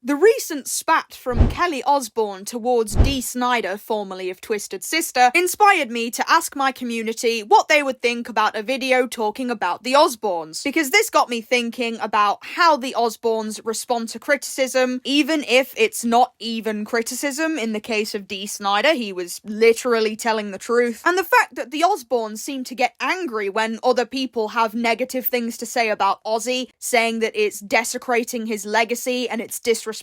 The recent spat from Kelly Osbourne towards Dee Snider, formerly of Twisted Sister, inspired me to ask my community what they would think about a video talking about the Osbournes, because this got me thinking about how the Osbournes respond to criticism, even if it's not even criticism. In the case of Dee Snider, he was literally telling the truth, and the fact that the Osbournes seem to get angry when other people have negative things to say about Ozzy, saying that it's desecrating his legacy and it's disrespectful.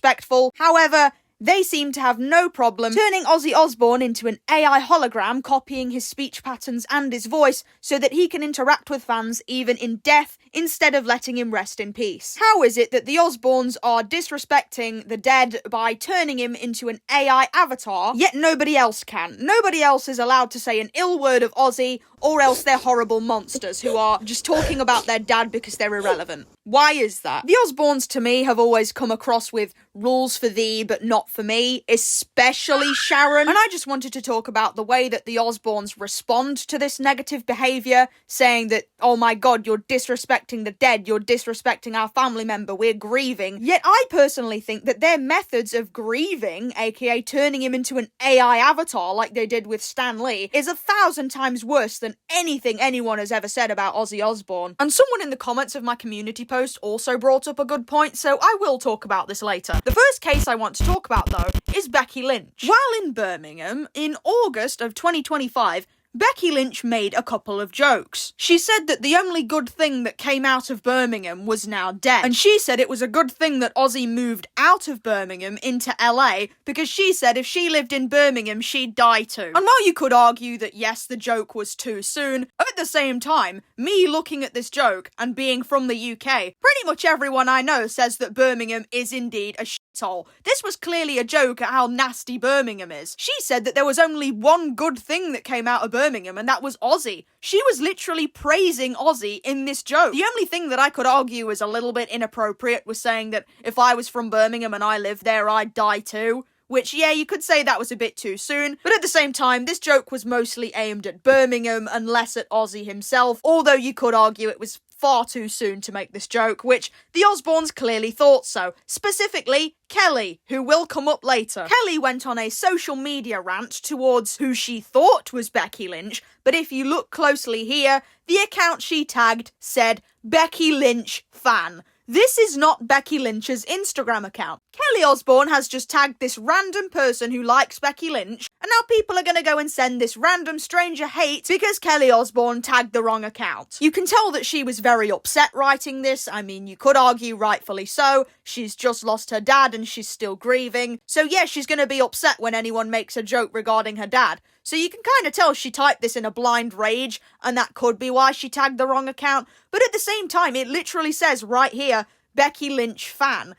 However, they seem to have no problem turning Ozzy Osbourne into an AI hologram, copying his speech patterns and his voice so that he can interact with fans even in death instead of letting him rest in peace. How is it that the Osbournes are disrespecting the dead by turning him into an AI avatar, yet nobody else can? Nobody else is allowed to say an ill word of Ozzy, or else they're horrible monsters who are just talking about their dad because they're irrelevant. Why is that? The Osbournes, to me, have always come across with rules for thee, but not for me, especially Sharon. And I just wanted to talk about the way that the Osbournes respond to this negative behaviour, saying that, oh my god, you're disrespecting the dead, you're disrespecting our family member, we're grieving. Yet I personally think that their methods of grieving, aka turning him into an AI avatar like they did with Stan Lee, is 1,000 times worse than anything anyone has ever said about Ozzy Osbourne. And someone in the comments of my community post also brought up a good point, so I will talk about this later. The first case I want to talk about, though, is Becky Lynch. While in Birmingham, in August of 2025, Becky Lynch made a couple of jokes. She said that the only good thing that came out of Birmingham was now dead. And she said it was a good thing that Ozzy moved out of Birmingham into LA, because she said if she lived in Birmingham, she'd die too. And while you could argue that yes, the joke was too soon, at the same time, me looking at this joke and being from the UK, pretty much everyone I know says that Birmingham is indeed a shithole. This was clearly a joke at how nasty Birmingham is. She said that there was only one good thing that came out of Birmingham, and that was Ozzy. She was literally praising Ozzy in this joke. The only thing that I could argue was a little bit inappropriate was saying that if I was from Birmingham and I lived there, I'd die too. Which, yeah, you could say that was a bit too soon, but at the same time, this joke was mostly aimed at Birmingham and less at Ozzy himself, although you could argue it was far too soon to make this joke, which the Osbournes clearly thought so. Specifically, Kelly, who will come up later. Kelly went on a social media rant towards who she thought was Becky Lynch, but if you look closely here, the account she tagged said, Becky Lynch fan. This is not Becky Lynch's Instagram account. Kelly Osbourne has just tagged this random person who likes Becky Lynch, and now people are going to go and send this random stranger hate because Kelly Osbourne tagged the wrong account. You can tell that she was very upset writing this. I mean, you could argue rightfully so. She's just lost her dad and she's still grieving. So yeah, she's going to be upset when anyone makes a joke regarding her dad. So you can kind of tell she typed this in a blind rage, and that could be why she tagged the wrong account. But at the same time, it literally says right here, Becky Lynch fan.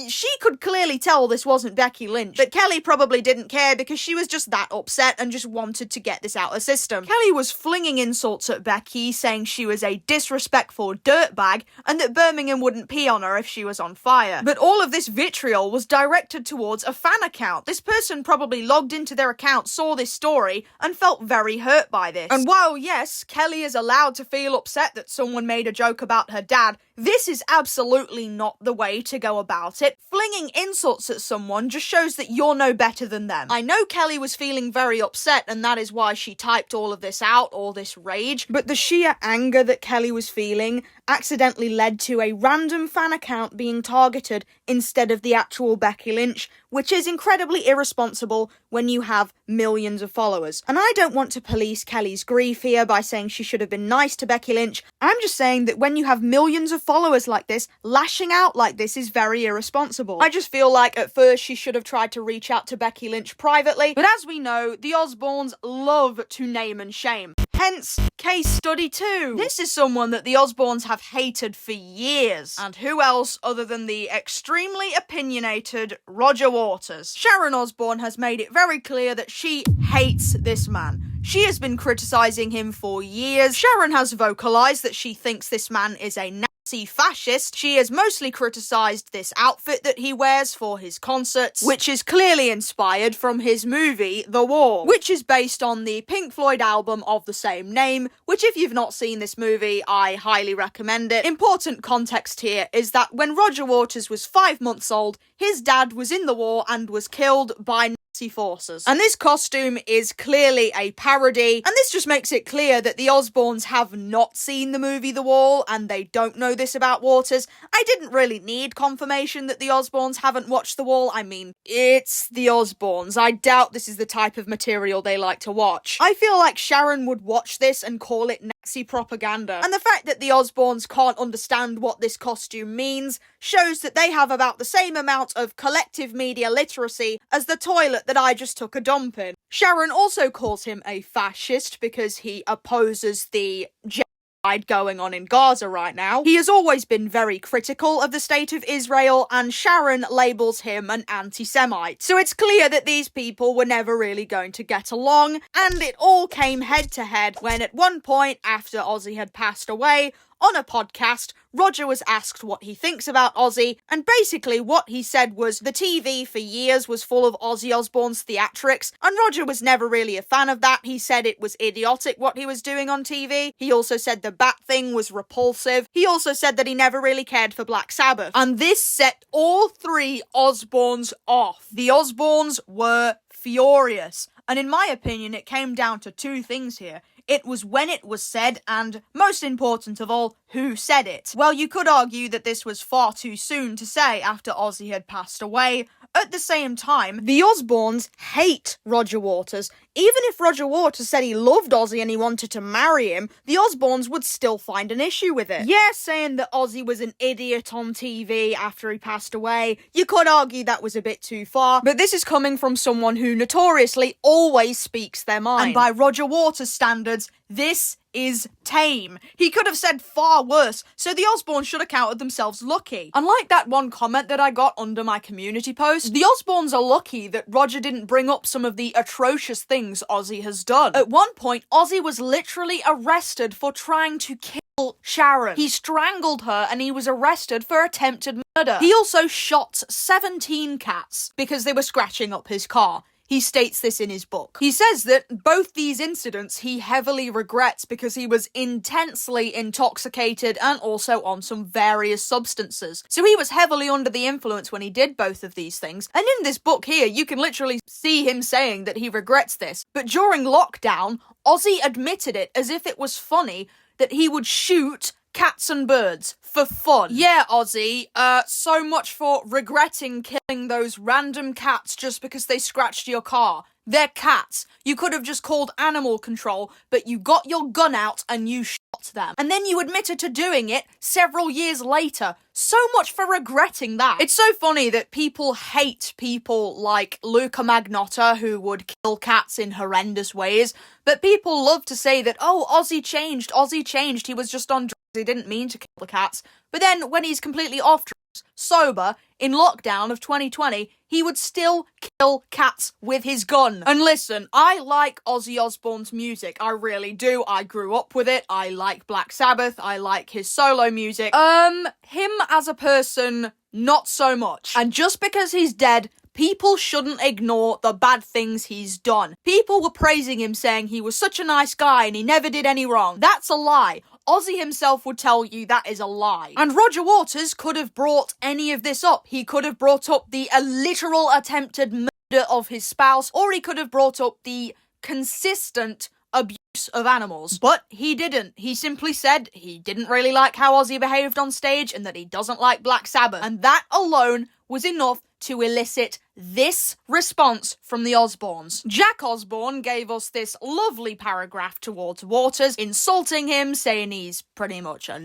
She could clearly tell this wasn't Becky Lynch, but Kelly probably didn't care because she was just that upset and just wanted to get this out of her system. Kelly was flinging insults at Becky, saying she was a disrespectful dirtbag and that Birmingham wouldn't pee on her if she was on fire. But all of this vitriol was directed towards a fan account. This person probably logged into their account, saw this story, and felt very hurt by this. And while, yes, Kelly is allowed to feel upset that someone made a joke about her dad, this is absolutely not the way to go about it. Flinging insults at someone just shows that you're no better than them. I know Kelly was feeling very upset and that is why she typed all of this out, all this rage, but the sheer anger that Kelly was feeling accidentally led to a random fan account being targeted instead of the actual Becky Lynch, which is incredibly irresponsible when you have millions of followers. And I don't want to police Kelly's grief here by saying she should have been nice to Becky Lynch. I'm just saying that when you have millions of followers like this, lashing out like this is very irresponsible. I just feel like at first she should have tried to reach out to Becky Lynch privately, but as we know, the Osbournes love to name and shame. Hence, case study 2. This is someone that the Osbournes have hated for years. And who else other than the extremely opinionated Roger Waters. Sharon Osbourne has made it very clear that she hates this man. She has been criticising him for years. Sharon has vocalised that she thinks this man is a Nazi fascist. She has mostly criticised this outfit that he wears for his concerts, which is clearly inspired from his movie The Wall, which is based on the Pink Floyd album of the same name, which if you've not seen this movie, I highly recommend it. Important context here is that when Roger Waters was 5 months old, his dad was in the war and was killed by Nazi forces. And this costume is clearly a parody, and this just makes it clear that the Osbournes have not seen the movie The Wall, and they don't know this about Waters. I didn't really need confirmation that the Osbournes haven't watched The Wall. I mean, it's the Osbournes. I doubt this is the type of material they like to watch. I feel like Sharon would watch this and call it Nazi propaganda. And the fact that the Osbournes can't understand what this costume means shows that they have about the same amount of collective media literacy as the toilet that I just took a dump in. Sharon also calls him a fascist because he opposes the genocide going on in Gaza right now. He has always been very critical of the state of Israel, and Sharon labels him an anti-Semite. So it's clear that these people were never really going to get along, and it all came head to head when at one point, after Ozzy had passed away, on a podcast, Roger was asked what he thinks about Ozzy, and basically what he said was the TV for years was full of Ozzy Osbourne's theatrics, and Roger was never really a fan of that. He said it was idiotic what he was doing on TV. He also said the bat thing was repulsive. He also said that he never really cared for Black Sabbath. And this set all three Osbournes off. The Osbournes were furious. And in my opinion, it came down to two things here. It was when it was said, and most important of all, who said it. Well, you could argue that this was far too soon to say after Ozzy had passed away. At the same time, the Osbournes hate Roger Waters. Even if Roger Waters said he loved Ozzy and he wanted to marry him, the Osbournes would still find an issue with it. Yeah, saying that Ozzy was an idiot on TV after he passed away, you could argue that was a bit too far, but this is coming from someone who notoriously always speaks their mind. And by Roger Waters' standards, this is tame. He could have said far worse, so the Osbournes should have counted themselves lucky. Unlike that one comment that I got under my community post, the Osbournes are lucky that Roger didn't bring up some of the atrocious things Ozzy has done. At one point, Ozzy was literally arrested for trying to kill Sharon. He strangled her and he was arrested for attempted murder. He also shot 17 cats because they were scratching up his car. He states this in his book. He says that both these incidents he heavily regrets because he was intensely intoxicated and also on some various substances. So he was heavily under the influence when he did both of these things. And in this book here, you can literally see him saying that he regrets this. But during lockdown, Ozzy admitted it as if it was funny that he would shoot cats and birds for fun. Yeah, Ozzy, so much for regretting killing those random cats just because they scratched your car. They're cats. You could have just called animal control, but you got your gun out and you shot them. And then you admitted to doing it several years later. So much for regretting that. It's so funny that people hate people like Luca Magnotta who would kill cats in horrendous ways, but people love to say that, oh, Ozzy changed, he was just on drugs, he didn't mean to kill the cats. But then when he's completely off drugs, sober, in lockdown of 2020, he would still kill cats with his gun. And listen, I like Ozzy Osbourne's music, I really do. I grew up with it, I like Black Sabbath, I like his solo music. Him as a person, not so much. And just because he's dead, people shouldn't ignore the bad things he's done. People were praising him, saying he was such a nice guy and he never did any wrong. That's a lie. Ozzy himself would tell you that is a lie. And Roger Waters could have brought any of this up. He could have brought up the literal attempted murder of his spouse, or he could have brought up the consistent abuse of animals. But he didn't. He simply said he didn't really like how Ozzy behaved on stage and that he doesn't like Black Sabbath. And that alone was enough to elicit this response from the Osbournes. Jack Osbourne gave us this lovely paragraph towards Waters, insulting him, saying he's pretty much a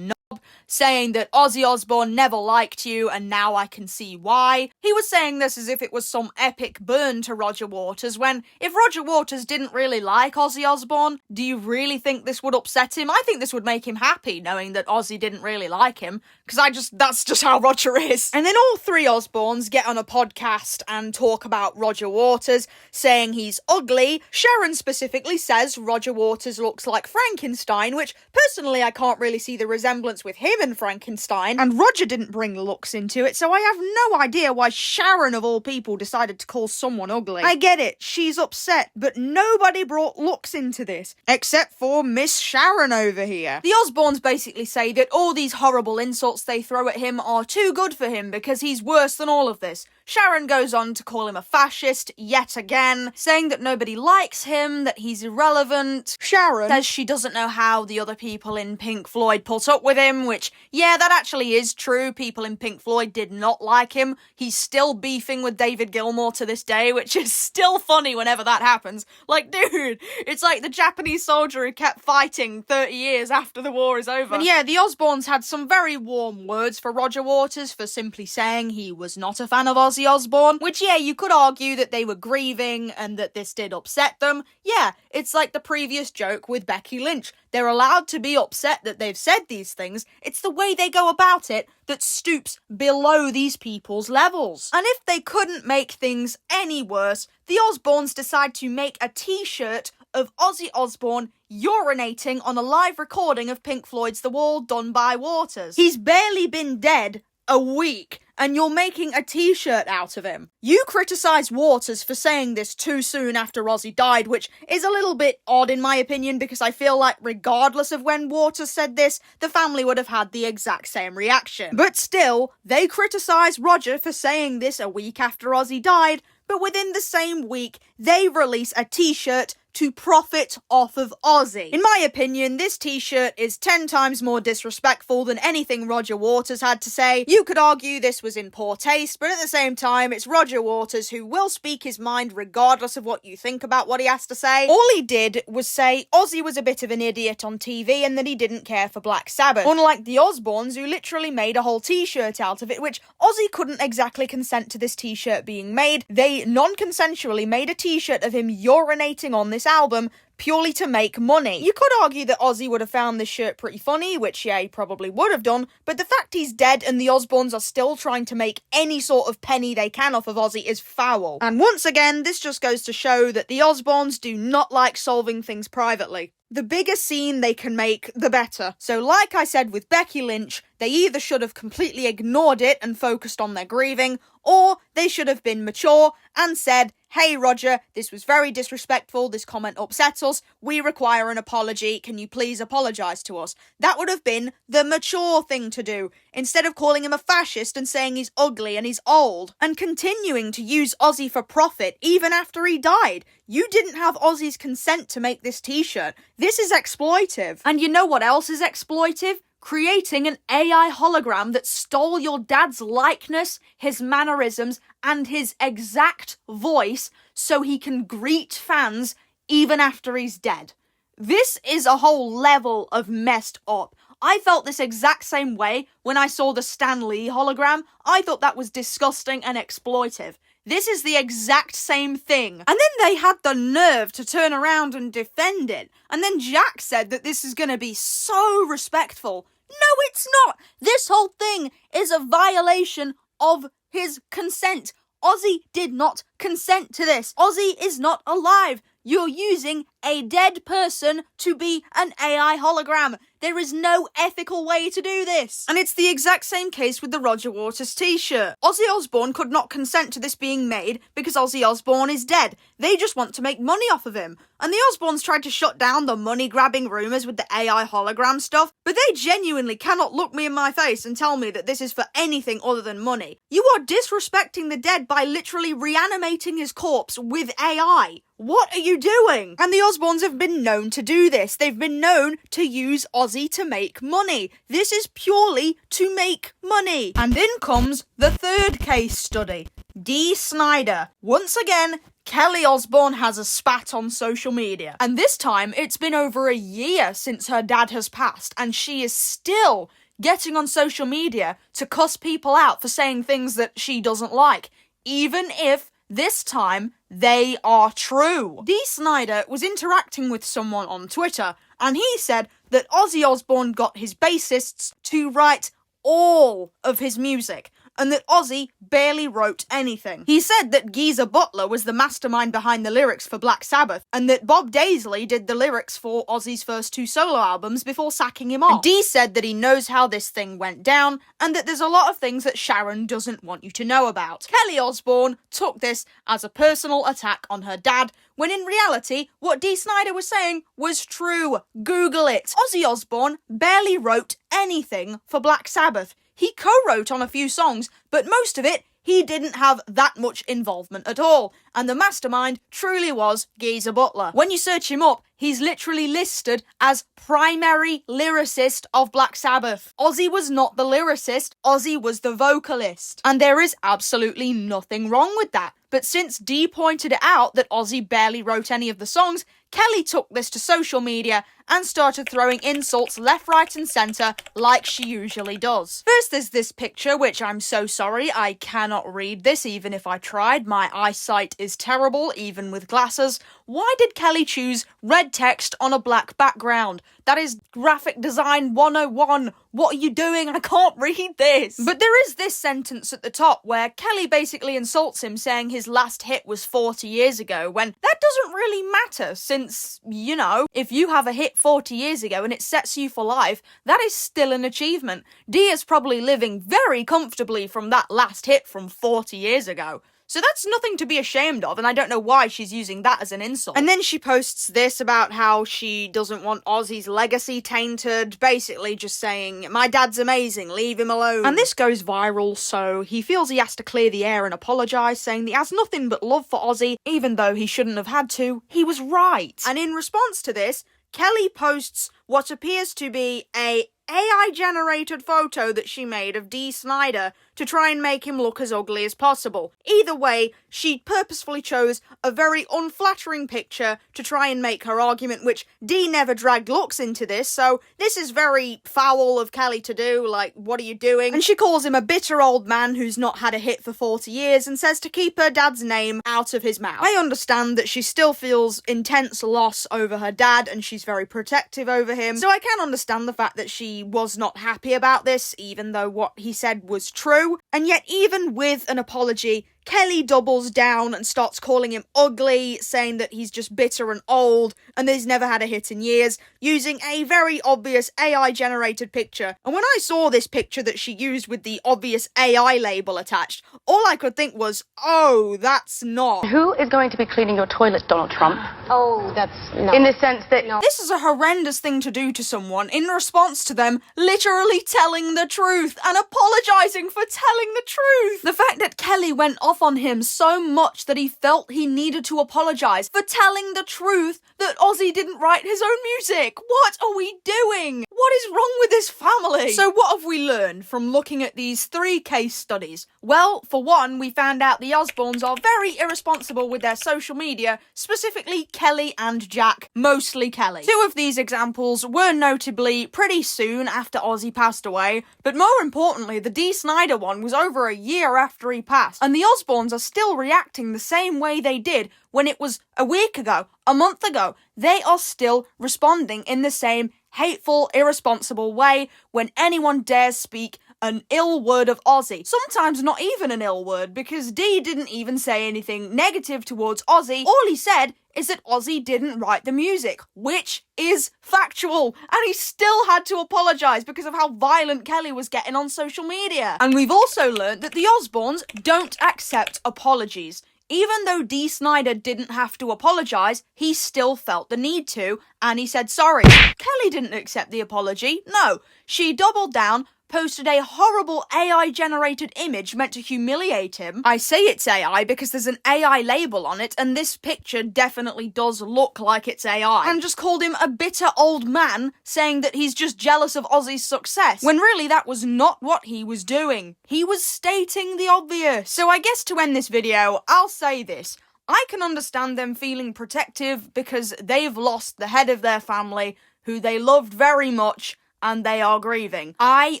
saying that Ozzy Osbourne never liked you and now I can see why. He was saying this as if it was some epic burn to Roger Waters, when if Roger Waters didn't really like Ozzy Osbourne, do you really think this would upset him? I think this would make him happy, knowing that Ozzy didn't really like him, because that's just how Roger is. And then all three Osbournes get on a podcast and talk about Roger Waters, saying he's ugly. Sharon specifically says Roger Waters looks like Frankenstein, which personally I can't really see the resemblance with him and Frankenstein, and Roger didn't bring looks into it, so I have no idea why Sharon of all people decided to call someone ugly. I get it, she's upset, but nobody brought looks into this, except for Miss Sharon over here. The Osbournes basically say that all these horrible insults they throw at him are too good for him because he's worse than all of this. Sharon goes on to call him a fascist yet again, saying that nobody likes him, that he's irrelevant. Sharon says she doesn't know how the other people in Pink Floyd put up with him, which, yeah, that actually is true. People in Pink Floyd did not like him. He's still beefing with David Gilmour to this day, which is still funny whenever that happens. Like, dude, it's like the Japanese soldier who kept fighting 30 years after the war is over. And yeah, the Osbournes had some very warm words for Roger Waters for simply saying he was not a fan of Ozzy Osbourne, which, yeah, you could argue that they were grieving and that this did upset them. Yeah, it's like the previous joke with Becky Lynch. They're allowed to be upset that they've said these things. It's the way they go about it that stoops below these people's levels. And if they couldn't make things any worse, the Osbournes decide to make a t-shirt of Ozzy Osbourne urinating on a live recording of Pink Floyd's The Wall done by Waters. He's barely been dead a week, and you're making a t-shirt out of him. You criticise Waters for saying this too soon after Ozzy died, which is a little bit odd in my opinion, because I feel like regardless of when Waters said this, the family would have had the exact same reaction. But still, they criticise Roger for saying this a week after Ozzy died, but within the same week, they release a t-shirt to profit off of Ozzy. In my opinion, this t-shirt is 10 times more disrespectful than anything Roger Waters had to say. You could argue this was in poor taste, but at the same time, it's Roger Waters who will speak his mind regardless of what you think about what he has to say. All he did was say Ozzy was a bit of an idiot on TV and that he didn't care for Black Sabbath. Unlike the Osbournes, who literally made a whole t-shirt out of it, which Ozzy couldn't exactly consent to this t-shirt being made. They non-consensually made a t-shirt of him urinating on this album purely to make money. You could argue that Ozzy would have found this shirt pretty funny, which yeah, he probably would have done, but the fact he's dead and the Osbournes are still trying to make any sort of penny they can off of Ozzy is foul. And once again, this just goes to show that the Osbournes do not like solving things privately. The bigger scene they can make, the better. So like I said with Becky Lynch, they either should have completely ignored it and focused on their grieving, or they should have been mature and said, hey Roger, this was very disrespectful, this comment upset us, we require an apology, can you please apologise to us? That would have been the mature thing to do, instead of calling him a fascist and saying he's ugly and he's old, and continuing to use Ozzy for profit even after he died. You didn't have Ozzy's consent to make this t-shirt. This is exploitive. And you know what else is exploitive? Creating an AI hologram that stole your dad's likeness, his mannerisms, and his exact voice so he can greet fans even after he's dead. This is a whole level of messed up. I felt this exact same way when I saw the Stan Lee hologram. I thought that was disgusting and exploitive. This is the exact same thing. And then they had the nerve to turn around and defend it. And then Jack said that this is going to be so respectful. No, it's not. This whole thing is a violation of his consent. Ozzy did not consent to this. Ozzy is not alive. You're using a dead person to be an AI hologram. There is no ethical way to do this. And it's the exact same case with the Roger Waters t-shirt. Ozzy Osbourne could not consent to this being made because Ozzy Osbourne is dead. They just want to make money off of him. And the Osbournes tried to shut down the money-grabbing rumours with the AI hologram stuff, but they genuinely cannot look me in my face and tell me that this is for anything other than money. You are disrespecting the dead by literally reanimating his corpse with AI. What are you doing? And the Osbournes have been known to do this. They've been known to use Ozzy to make money. This is purely to make money. And then comes the third case study. Dee Snider. Once again, Kelly Osbourne has a spat on social media. And this time, it's been over a year since her dad has passed, and she is still getting on social media to cuss people out for saying things that she doesn't like, even if this time they are true. Dee Snider was interacting with someone on Twitter, and he said that Ozzy Osbourne got his bassists to write all of his music, and that Ozzy barely wrote anything. He said that Geezer Butler was the mastermind behind the lyrics for Black Sabbath, and that Bob Daisley did the lyrics for Ozzy's first 2 solo albums before sacking him off. And Dee said that he knows how this thing went down, and that there's a lot of things that Sharon doesn't want you to know about. Kelly Osbourne took this as a personal attack on her dad, when in reality, what Dee Snider was saying was true. Google it. Ozzy Osbourne barely wrote anything for Black Sabbath. He co-wrote on a few songs, but most of it, he didn't have that much involvement at all, and the mastermind truly was Geezer Butler. When you search him up, he's literally listed as primary lyricist of Black Sabbath. Ozzy was not the lyricist, Ozzy was the vocalist. And there is absolutely nothing wrong with that. But since Dee pointed it out that Ozzy barely wrote any of the songs, Kelly took this to social media and started throwing insults left, right and centre like she usually does. First there's this picture, which I'm so sorry, I cannot read this even if I tried. My eyesight is terrible, even with glasses. Why did Kelly choose red text on a black background? That is graphic design 101. What are you doing? I can't read this. But there is this sentence at the top where Kelly basically insults him, saying his last hit was 40 years ago, when that doesn't really matter since, you know, if you have a hit 40 years ago and it sets you for life, that is still an achievement. Dee is probably living very comfortably from that last hit from 40 years ago. So that's nothing to be ashamed of, and I don't know why she's using that as an insult. And then she posts this about how she doesn't want Ozzy's legacy tainted, basically just saying, my dad's amazing, leave him alone. And this goes viral, so he feels he has to clear the air and apologise, saying that he has nothing but love for Ozzy, even though he shouldn't have had to. He was right. And in response to this, Kelly posts what appears to be a AI-generated photo that she made of Dee Snider to try and make him look as ugly as possible. Either way, she purposefully chose a very unflattering picture to try and make her argument, which Dee never dragged looks into this, so this is very foul of Kelly to do, like, what are you doing? And she calls him a bitter old man who's not had a hit for 40 years and says to keep her dad's name out of his mouth. I understand that she still feels intense loss over her dad and she's very protective over him, so I can understand the fact that she was not happy about this, even though what he said was true. And yet, even with an apology, Kelly doubles down and starts calling him ugly, saying that he's just bitter and old, and that he's never had a hit in years, using a very obvious AI-generated picture. And when I saw this picture that she used with the obvious AI label attached, all I could think was, oh, that's not. Who is going to be cleaning your toilet, Donald Trump? Oh, that's no. In the sense that... No. This is a horrendous thing to do to someone in response to them literally telling the truth and apologising for telling the truth. The fact that Kelly went off on him so much that he felt he needed to apologise for telling the truth that Ozzy didn't write his own music. What are we doing? What is wrong with this family? So what have we learned from looking at these 3 case studies? Well, for one, we found out the Osbournes are very irresponsible with their social media, specifically Kelly and Jack, mostly Kelly. 2 of these examples were notably pretty soon after Ozzy passed away, but more importantly, the Dee Snider one was over a year after he passed, and the Osbournes are still reacting the same way they did when it was a week ago, a month ago. They are still responding in the same hateful, irresponsible way when anyone dares speak an ill word of Ozzy. Sometimes not even an ill word, because Dee didn't even say anything negative towards Ozzy. All he said is that Ozzy didn't write the music, which is factual, and he still had to apologise because of how violent Kelly was getting on social media. And we've also learnt that the Osbournes don't accept apologies. Even though Dee Snider didn't have to apologise, he still felt the need to, and he said sorry. Kelly didn't accept the apology, no. She doubled down, posted a horrible AI-generated image meant to humiliate him. I say it's AI because there's an AI label on it, and this picture definitely does look like it's AI. And just called him a bitter old man, saying that he's just jealous of Ozzy's success, when really that was not what he was doing. He was stating the obvious. So I guess to end this video, I'll say this. I can understand them feeling protective because they've lost the head of their family, who they loved very much, and they are grieving. I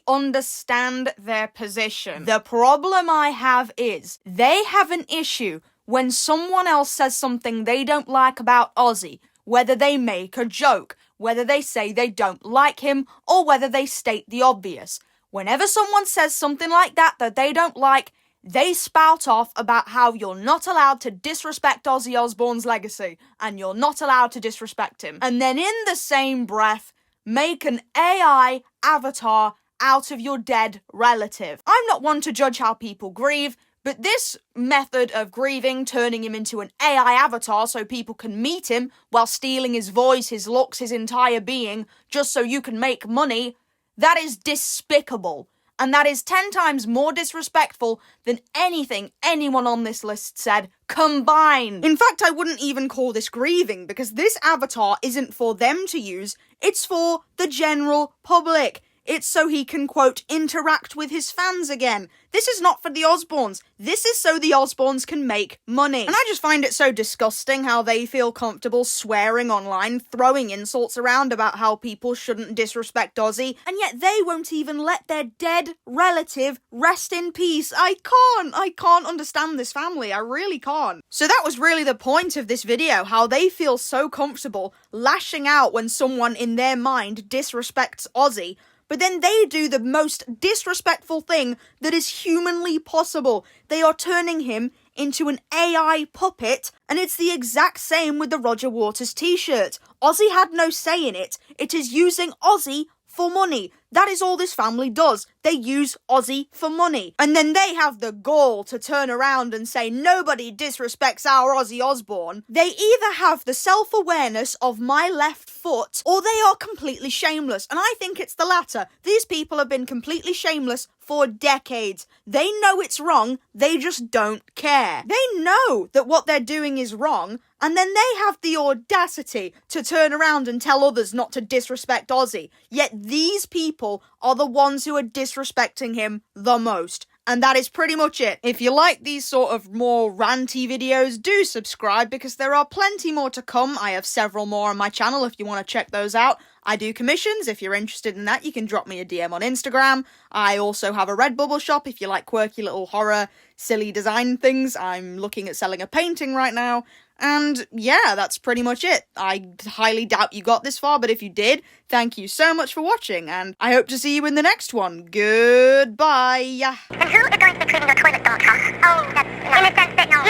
understand their position. The problem I have is they have an issue when someone else says something they don't like about Ozzy, whether they make a joke, whether they say they don't like him, or whether they state the obvious. Whenever someone says something like that they don't like, they spout off about how you're not allowed to disrespect Ozzy Osbourne's legacy, and you're not allowed to disrespect him. And then in the same breath, make an AI avatar out of your dead relative. I'm not one to judge how people grieve, but this method of grieving, turning him into an AI avatar so people can meet him while stealing his voice, his looks, his entire being, just so you can make money, that is despicable. And that is 10 times more disrespectful than anything anyone on this list said combined. In fact, I wouldn't even call this grieving, because this avatar isn't for them to use, it's for the general public. It's so he can, quote, interact with his fans again. This is not for the Osbournes. This is so the Osbournes can make money. And I just find it so disgusting how they feel comfortable swearing online, throwing insults around about how people shouldn't disrespect Ozzy, and yet they won't even let their dead relative rest in peace. I can't understand this family. I really can't. So that was really the point of this video, how they feel so comfortable lashing out when someone in their mind disrespects Ozzy, but then they do the most disrespectful thing that is humanly possible. They are turning him into an AI puppet, and it's the exact same with the Roger Waters t-shirt. Ozzy had no say in it. It is using Ozzy for money. That is all this family does. They use Ozzy for money. And then they have the gall to turn around and say nobody disrespects our Ozzy Osbourne. They either have the self-awareness of my left foot, or they are completely shameless. And I think it's the latter. These people have been completely shameless for decades. They know it's wrong, they just don't care. They know that what they're doing is wrong, and then they have the audacity to turn around and tell others not to disrespect Ozzy. Yet these people are the ones who are disrespecting him the most. And that is pretty much it. If you like these sort of more ranty videos, do subscribe, because there are plenty more to come. I have several more on my channel if you want to check those out. I do commissions. If you're interested in that, you can drop me a DM on Instagram. I also have a Redbubble shop if you like quirky little horror, silly design things. I'm looking at selling a painting right now. And yeah, that's pretty much it. I highly doubt you got this far, but if you did, thank you so much for watching, and I hope to see you in the next one. Goodbye. And who is going to be cleaning your toilet, Donald Trump? Oh, that's in a sense that no.